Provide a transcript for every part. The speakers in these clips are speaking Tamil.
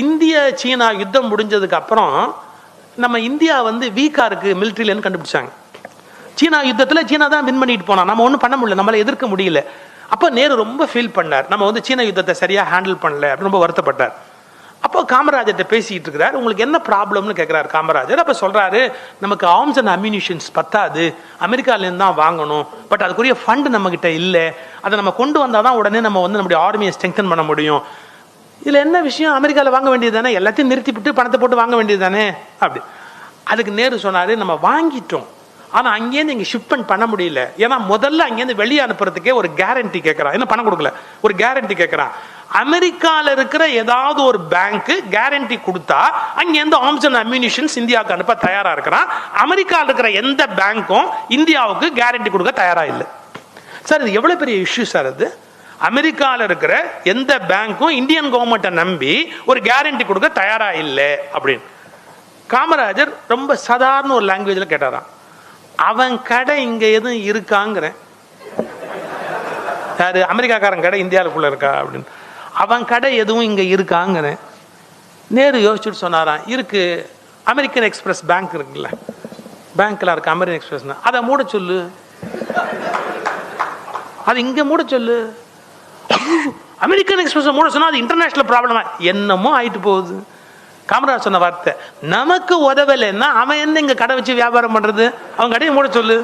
இந்திய சீனா யுத்தம் முடிஞ்சதுக்கு அப்புறம் நம்ம இந்தியா வந்து வீக்கா இருக்கு மிலிட்ரியிலன்னு கண்டுபிடிச்சாங்க. சீனா யுத்தத்தில் சீனா தான் வின் பண்ணிட்டு போனான், நம்ம ஒன்றும் பண்ண முடியல, நம்மளால எதிர்க்க முடியல. அப்போ நேரு ரொம்ப ஃபீல் பண்ணார், நம்ம வந்து சீன யுத்தத்தை சரியா ஹேண்டில் பண்ணல அப்படின்னு ரொம்ப வருத்தப்பட்டார். அப்போ காமராஜர்கிட்ட பேசிட்டு இருக்கிறார், உங்களுக்கு என்ன ப்ராப்ளம்னு கேட்கிறார் காமராஜர். அப்போ சொல்றாரு, நமக்கு ஆர்ம்ஸ் அண்ட் அம்யூனிஷன்ஸ் பத்தாது, அமெரிக்காலேருந்து தான் வாங்கணும், பட் அதுக்குரிய ஃபண்ட் நம்ம கிட்ட இல்லை, அதை நம்ம கொண்டு வந்தால் தான் உடனே நம்ம வந்து நம்முடைய ஆர்மியை ஸ்ட்ரெங்தன் பண்ண முடியும். இதில் என்ன விஷயம், அமெரிக்காவில் வாங்க வேண்டியது தானே, எல்லாத்தையும் நிறுத்திவிட்டு பணத்தை போட்டு வாங்க வேண்டியது தானே அப்படி. அதுக்கு நேரு சொன்னார், நம்ம வாங்கிட்டோம், ஆனால் அங்கேருந்து இங்கே ஷிப்மெண்ட் பண்ண முடியல. ஏன்னா முதல்ல அங்கேருந்து வெளியே அனுப்புறதுக்கே ஒரு கேரண்டி கேட்குறான், என்ன பணம் கொடுக்கல, ஒரு கேரண்டி கேட்குறான். அமெரிக்காவில் இருக்கிற ஏதாவது ஒரு பேங்க் கேரண்டி கொடுத்தா அங்கேருந்து ஆர்ம்ஸ் அண்ட் அம்யூனிஷன்ஸ் இந்தியாவுக்கு அனுப்ப தயாராக இருக்கிறான். அமெரிக்காவில் இருக்கிற எந்த பேங்க்கும் இந்தியாவுக்கு கேரண்டி கொடுக்க தயாராக இல்லை. சார் இது எவ்வளோ பெரிய இஷ்யூ சார் இது. அமெரிக்காவில் இருக்கிற எந்த பேங்க்கும் இந்தியன் கவர்மெண்ட்டை நம்பி ஒரு கேரண்டி கொடுக்க தயாராக இல்லை அப்படின்னு. காமராஜர் ரொம்ப சாதாரண ஒரு லாங்குவேஜில் கேட்டாராம், அவன் கடை இங்கே எதுவும் இருக்காங்கிறேன். யாரு, அமெரிக்காக்காரன் கடை இந்தியாவுக்குள்ள இருக்கா அப்படின்னு. அவன் கடை எதுவும் இங்கே இருக்காங்கிறேன். நேரு யோசிச்சுட்டு சொன்னாராம், இருக்கு, அமெரிக்கன் எக்ஸ்பிரஸ் பேங்க் இருக்குல்ல, பேங்க்ல இருக்கு அமெரிக்கன் எக்ஸ்பிரஸ், அதை மூட சொல்லு, அது இங்கே மூட சொல்லு. அமெரிக்கன் எக்ஸ்பிரஸ் மூட சொன்னா அது இன்டர்நேஷனல் ப்ராப்ளமா, என்னமோ ஆயிட்டு போகுது. காமராஜ் சொன்ன வார்த்தை, நமக்கு உதவலைன்னா அவன் என்ன இங்க கடை வச்சு வியாபாரம் பண்றது, அவன் கடையை மூட சொல்லு.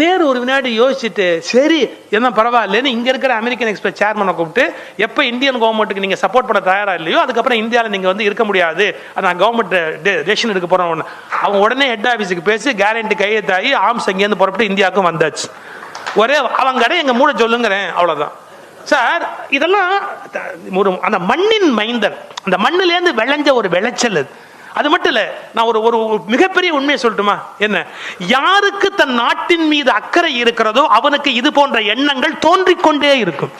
நேரு ஒரு வினாடி யோசிச்சுட்டு, சரி என்ன பரவாயில்லன்னு இங்க இருக்கிற அமெரிக்கன் எக்ஸ்பிரஸ் சேர்மனை கூப்பிட்டு, எப்ப இந்தியன் கவர்மெண்ட்டுக்கு நீங்க சப்போர்ட் பண்ண தயாரா இல்லையோ அதுக்கப்புறம் இந்தியாவில் நீங்க வந்து இருக்க முடியாது, நான் கவர்மெண்ட் டெசிஷன் எடுக்க போறேன். அவங்க உடனே ஹெட் ஆபீஸுக்கு பேசி கேரண்டி கையெழுத்தாகி ஆர்ம்ஸ் அங்கேருந்து புறப்பட்டு இந்தியாவுக்கும் வந்தாச்சு. ஒரே அவங்க கடை எங்க மூட சொல்லுங்கிறேன், அவ்வளவுதான். சார் இதெல்லாம் ஒரு அந்த மண்ணின் மைந்தன், அந்த மண்ணிலேருந்து விளைஞ்ச ஒரு விளைச்சல். அது மட்டும் இல்ல, நான் ஒரு ஒரு மிகப்பெரிய உண்மையை சொல்லட்டுமா, என்ன, யாருக்கு தன் நாட்டின் மீது அக்கறை இருக்கிறதோ அவனுக்கு இது போன்ற எண்ணங்கள் தோன்றிக்கொண்டே இருக்கும்.